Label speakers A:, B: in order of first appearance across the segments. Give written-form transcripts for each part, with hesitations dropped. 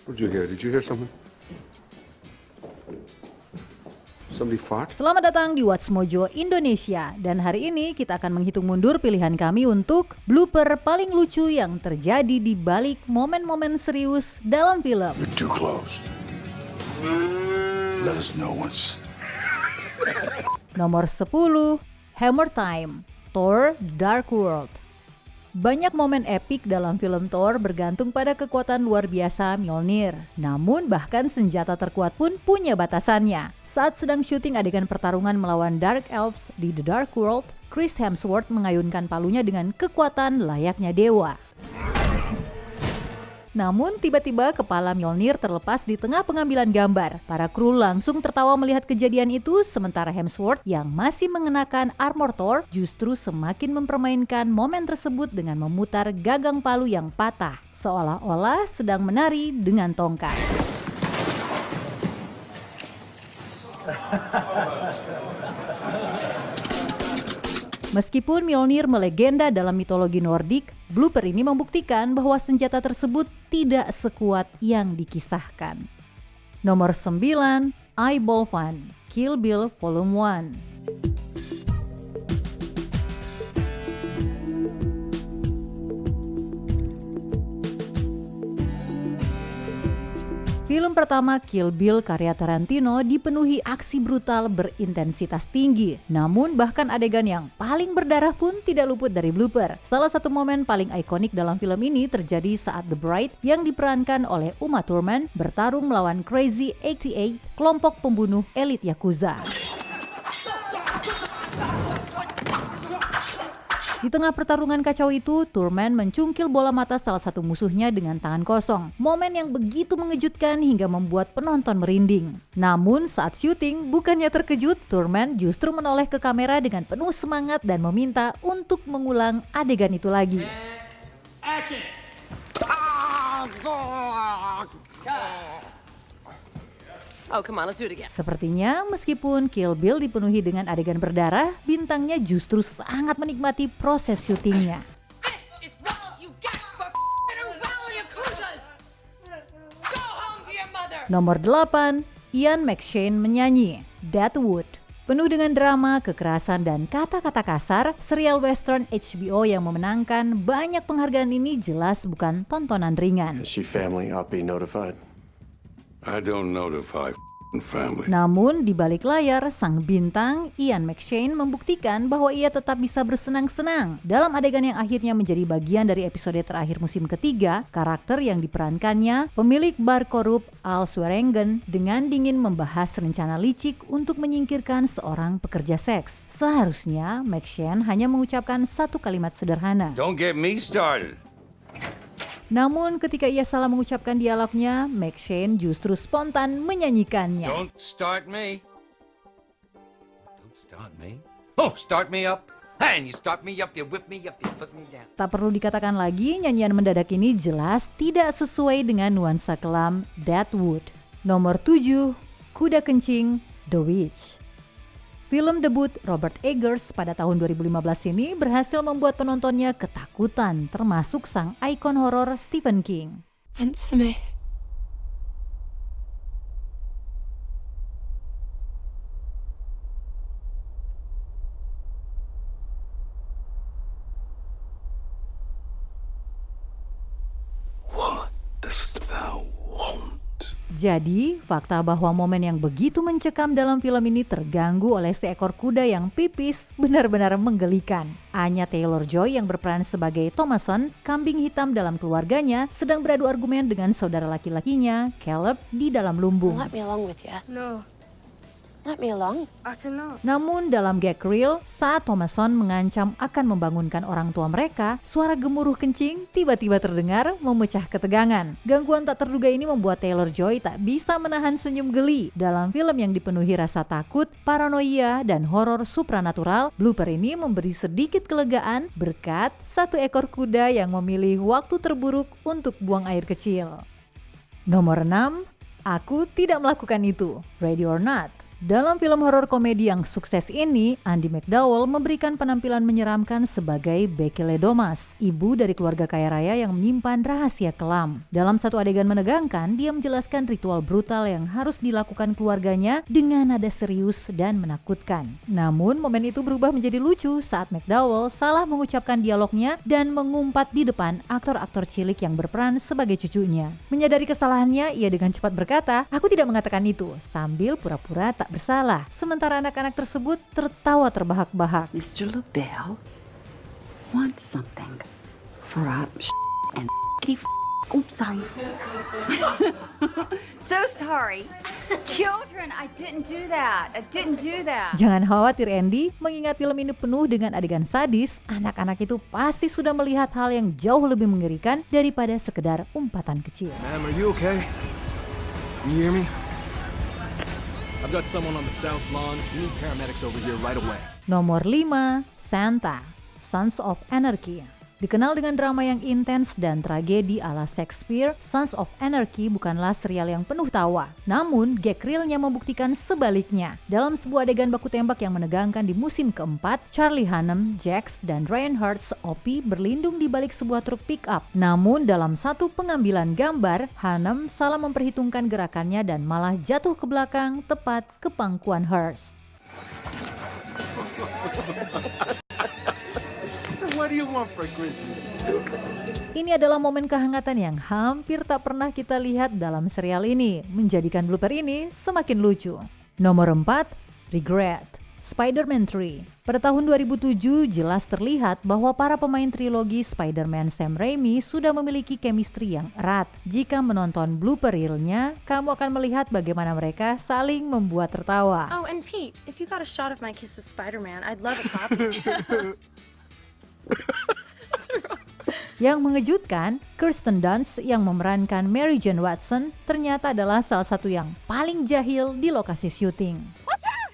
A: What did you hear? Did you hear something? Somebody fart?
B: Selamat datang di What's Mojo Indonesia. Dan hari ini kita akan menghitung mundur pilihan kami untuk blooper paling lucu yang terjadi di balik momen-momen serius dalam film.
C: You're too close. Let us know once.
B: Nomor 10, Hammer Time, Thor: Dark World. Banyak momen epik dalam film Thor bergantung pada kekuatan luar biasa Mjolnir. Namun bahkan senjata terkuat pun punya batasannya. Saat sedang syuting adegan pertarungan melawan Dark Elves di The Dark World, Chris Hemsworth mengayunkan palunya dengan kekuatan layaknya dewa. Namun tiba-tiba kepala Mjolnir terlepas di tengah pengambilan gambar. Para kru langsung tertawa melihat kejadian itu, sementara Hemsworth yang masih mengenakan armor Thor justru semakin mempermainkan momen tersebut dengan memutar gagang palu yang patah, seolah-olah sedang menari dengan tongkat. Meskipun Mjolnir melegenda dalam mitologi Nordik, blooper ini membuktikan bahwa senjata tersebut tidak sekuat yang dikisahkan. Nomor 9, Eyeball Fun, Kill Bill Volume 1. Film pertama Kill Bill karya Tarantino dipenuhi aksi brutal berintensitas tinggi. Namun bahkan adegan yang paling berdarah pun tidak luput dari blooper. Salah satu momen paling ikonik dalam film ini terjadi saat The Bride yang diperankan oleh Uma Thurman bertarung melawan Crazy 88, kelompok pembunuh elit Yakuza. Di tengah pertarungan kacau itu, Thurman mencungkil bola mata salah satu musuhnya dengan tangan kosong. Momen yang begitu mengejutkan hingga membuat penonton merinding. Namun saat syuting, bukannya terkejut, Thurman justru menoleh ke kamera dengan penuh semangat dan meminta untuk mengulang adegan itu lagi.
D: Action!
E: Oh, come on, let's do it again.
B: Sepertinya meskipun Kill Bill dipenuhi dengan adegan berdarah, bintangnya justru sangat menikmati proses syutingnya.
E: This is what you get for around Yakuzas. Go home to your mother.
B: Nomor 8, Ian McShane menyanyi Deadwood. Penuh dengan drama, kekerasan, dan kata-kata kasar, serial western HBO yang memenangkan banyak penghargaan ini jelas bukan tontonan ringan.
C: Is she family? I'll be notified.
A: I don't notify family.
B: Namun di balik layar, sang bintang Ian McShane membuktikan bahwa ia tetap bisa bersenang-senang. Dalam adegan yang akhirnya menjadi bagian dari episode terakhir musim ketiga, karakter yang diperankannya, pemilik bar korup Al Swearengen, dengan dingin membahas rencana licik untuk menyingkirkan seorang pekerja seks. Seharusnya McShane hanya mengucapkan satu kalimat sederhana.
D: Don't get me started.
B: Namun ketika ia salah mengucapkan dialognya, McShane justru spontan menyanyikannya.
D: Don't start me. Don't start me. Oh, start me up. And you start me up, you whip me up, you put me down.
B: Tak perlu dikatakan lagi, nyanyian mendadak ini jelas tidak sesuai dengan nuansa kelam Deadwood. Nomor 7, Kuda Kencing, The Witch. Film debut Robert Eggers pada tahun 2015 ini berhasil membuat penontonnya ketakutan, termasuk sang ikon horor Stephen King.
F: Answer me.
C: What dost thou want?
B: Jadi, fakta bahwa momen yang begitu mencekam dalam film ini terganggu oleh seekor kuda yang pipis benar-benar menggelikan. Anya Taylor-Joy yang berperan sebagai Thomason, kambing hitam dalam keluarganya, sedang beradu argumen dengan saudara laki-lakinya, Caleb, di dalam lumbung.
F: Let me along with you.
G: No,
F: Let me along.
G: I cannot.
B: Namun dalam gag reel, saat Thomason mengancam akan membangunkan orang tua mereka, suara gemuruh kencing tiba-tiba terdengar memecah ketegangan. Gangguan tak terduga ini membuat Taylor-Joy tak bisa menahan senyum geli. Dalam film yang dipenuhi rasa takut, paranoia, dan horor supranatural, blooper ini memberi sedikit kelegaan berkat satu ekor kuda yang memilih waktu terburuk untuk buang air kecil. Nomor 6, Aku Tidak Melakukan Itu, Ready or Not. Dalam film horor komedi yang sukses ini, Andie MacDowell memberikan penampilan menyeramkan sebagai Becky Ledomas, ibu dari keluarga kaya raya yang menyimpan rahasia kelam. Dalam satu adegan menegangkan, dia menjelaskan ritual brutal yang harus dilakukan keluarganya dengan nada serius dan menakutkan. Namun, momen itu berubah menjadi lucu saat MacDowell salah mengucapkan dialognya dan mengumpat di depan aktor-aktor cilik yang berperan sebagai cucunya. Menyadari kesalahannya, ia dengan cepat berkata, "Aku tidak mengatakan itu," sambil pura-pura tak bersalah. Sementara anak-anak tersebut tertawa terbahak-bahak.
G: Mr. LaBelle wants something for and oops, sorry.
H: So sorry. Children, I didn't do that.
B: Jangan khawatir Andy, mengingat film ini penuh dengan adegan sadis, anak-anak itu pasti sudah melihat hal yang jauh lebih mengerikan daripada sekedar umpatan kecil.
I: Ma'am, are you okay? Can you hear me? I've got someone on the south lawn. You need paramedics over here right away.
B: Nomor 5, Santa, Sons of Anarchy. Dikenal dengan drama yang intens dan tragedi ala Shakespeare, Sons of Anarchy bukanlah serial yang penuh tawa. Namun, gag realnya membuktikan sebaliknya. Dalam sebuah adegan baku tembak yang menegangkan di musim keempat, Charlie Hunnam, Jax, dan Ryan Hurst, Opie, berlindung di balik sebuah truk pick-up. Namun, dalam satu pengambilan gambar, Hunnam salah memperhitungkan gerakannya dan malah jatuh ke belakang tepat ke pangkuan Hurst.
C: What do you want for Christmas?
B: Ini adalah momen kehangatan yang hampir tak pernah kita lihat dalam serial ini, menjadikan blooper ini semakin lucu. Nomor 4, Regret, Spider-Man 3. Pada tahun 2007 jelas terlihat bahwa para pemain trilogi Spider-Man Sam Raimi sudah memiliki chemistry yang erat. Jika menonton blooper reel-nya, kamu akan melihat bagaimana mereka saling membuat tertawa.
J: Oh, and Pete, if you got a shot of my kiss with Spider-Man, I'd love a copy.
B: Yang mengejutkan, Kirsten Dunst yang memerankan Mary Jane Watson ternyata adalah salah satu yang paling jahil di lokasi syuting.
J: Watch out!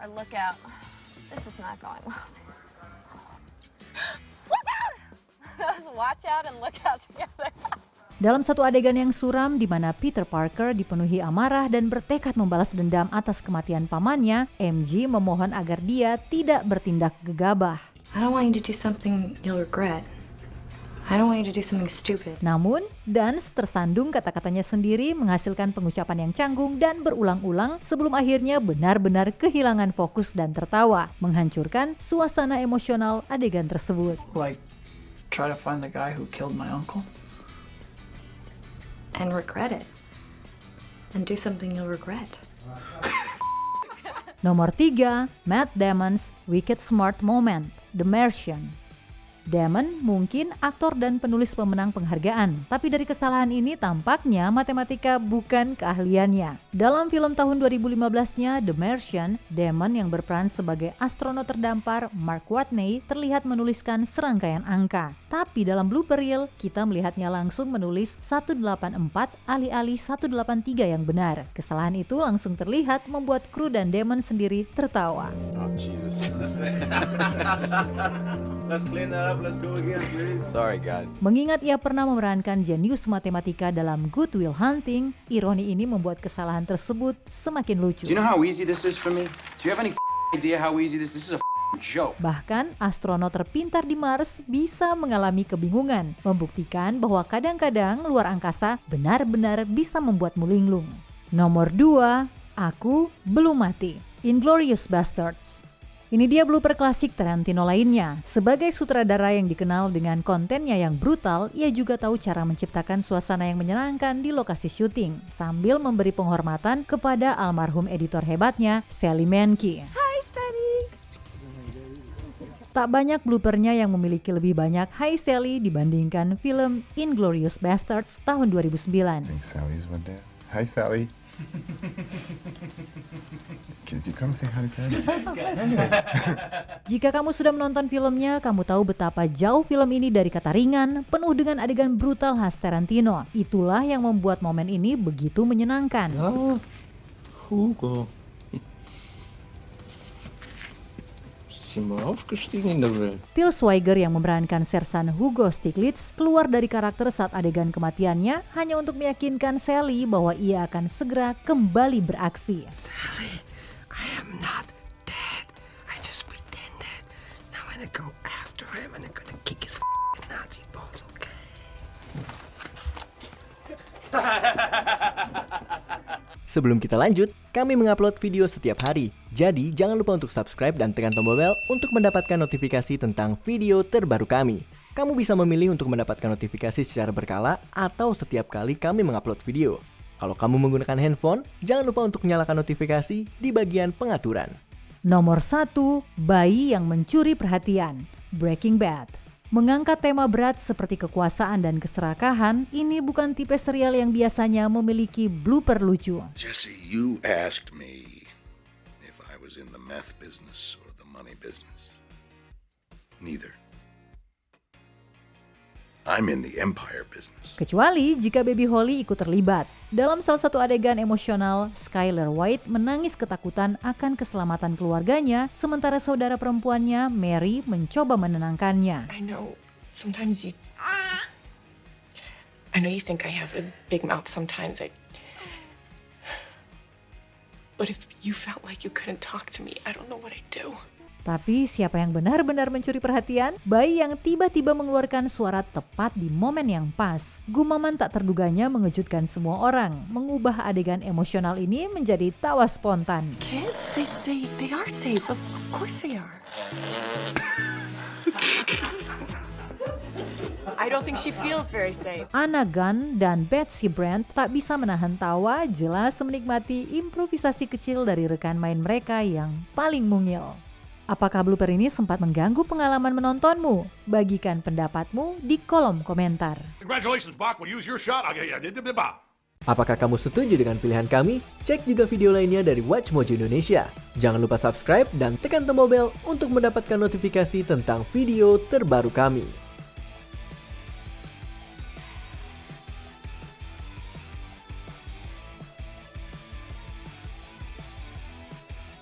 J: Or look out. This is not going well. Look out! Watch out and look out together.
B: Dalam satu adegan yang suram di mana Peter Parker dipenuhi amarah dan bertekad membalas dendam atas kematian pamannya, MJ memohon agar dia tidak bertindak gegabah.
J: I don't want you to do something you'll regret. I don't want you to do something stupid.
B: Namun, Dunst tersandung kata-katanya sendiri menghasilkan pengucapan yang canggung dan berulang-ulang sebelum akhirnya benar-benar kehilangan fokus dan tertawa, menghancurkan suasana emosional adegan tersebut.
K: Like, try to find the guy who killed my uncle?
J: And regret it. And do something you'll regret.
B: Nomor 3, Matt Damon's Wicked Smart Moment, The Martian. Damon mungkin aktor dan penulis pemenang penghargaan, tapi dari kesalahan ini tampaknya matematika bukan keahliannya. Dalam film tahun 2015-nya The Martian, Damon yang berperan sebagai astronot terdampar Mark Watney terlihat menuliskan serangkaian angka. Tapi dalam blooper reel, kita melihatnya langsung menulis 184 alih-alih 183 yang benar. Kesalahan itu langsung terlihat membuat kru dan Damon sendiri tertawa.
C: Oh, Jesus. Let's clean that up. Let's go again, please.
D: Sorry, guys.
B: Mengingat ia pernah memerankan jenius matematika dalam Good Will Hunting, ironi ini membuat kesalahan tersebut semakin lucu.
I: Do you know how easy this is for me? Do you have any idea how easy this is? This is a joke.
B: Bahkan, astronot terpintar di Mars bisa mengalami kebingungan, membuktikan bahwa kadang-kadang luar angkasa benar-benar bisa membuatmu linglung. Nomor 2, Aku Belum Mati, Inglourious Basterds. Ini dia blooper klasik Tarantino lainnya. Sebagai sutradara yang dikenal dengan kontennya yang brutal, ia juga tahu cara menciptakan suasana yang menyenangkan di lokasi syuting, sambil memberi penghormatan kepada almarhum editor hebatnya, Sally Menke.
J: Hi, Sally!
B: Tak banyak bloopernya yang memiliki lebih banyak Hi Sally dibandingkan film Inglourious Basterds tahun 2009.
L: Sally's one day. Hi, Sally. Can you come say hi to Sally?
B: Jika kamu sudah menonton filmnya, kamu tahu betapa jauh film ini dari kata ringan, penuh dengan adegan brutal khas Tarantino. Itulah yang membuat momen ini begitu menyenangkan.
A: Oh, Hugo. Sind wir aufgestiegen in der Welt?
B: Til Schweiger yang memerankan Sersan Hugo Stiglitz keluar dari karakter saat adegan kematiannya hanya untuk meyakinkan Sally bahwa ia akan segera kembali beraksi.
C: Sally.
A: gonna go after him and I'm gonna kick his Nazi balls, okay?
M: Sebelum kita lanjut, kami mengupload video setiap hari. Jadi, jangan lupa untuk subscribe dan tekan tombol bel untuk mendapatkan notifikasi tentang video terbaru kami. Kamu bisa memilih untuk mendapatkan notifikasi secara berkala atau setiap kali kami mengupload video. Kalau kamu menggunakan handphone, jangan lupa untuk nyalakan notifikasi di bagian pengaturan.
B: Nomor 1, bayi yang mencuri perhatian. Breaking Bad. Mengangkat tema berat seperti kekuasaan dan keserakahan, ini bukan tipe serial yang biasanya memiliki blooper lucu.
N: Jesse, you asked me if I was in the meth business or the money business. Neither. I'm in the empire business.
B: Kecuali jika Baby Holly ikut terlibat. Dalam salah satu adegan emosional, Skyler White menangis ketakutan akan keselamatan keluarganya, sementara saudara perempuannya, Mary, mencoba menenangkannya.
O: I know sometimes you think I have a big mouth sometimes. But if you felt like you couldn't talk to me, I don't know what I'd do.
B: Tapi siapa yang benar-benar mencuri perhatian? Bayi yang tiba-tiba mengeluarkan suara tepat di momen yang pas. Gumaman tak terduganya mengejutkan semua orang, mengubah adegan emosional ini menjadi tawa spontan.
O: Kids, they are safe. Of course they are. I don't think she feels very safe.
B: Anna Gunn dan Betsy Brandt tak bisa menahan tawa, jelas menikmati improvisasi kecil dari rekan main mereka yang paling mungil. Apakah blooper ini sempat mengganggu pengalaman menontonmu? Bagikan pendapatmu di kolom komentar.
P: Congratulations, Bach. We'll use your shot.
M: Apakah kamu setuju dengan pilihan kami? Cek juga video lainnya dari Watch Mojo Indonesia. Jangan lupa subscribe dan tekan tombol bel untuk mendapatkan notifikasi tentang video terbaru kami.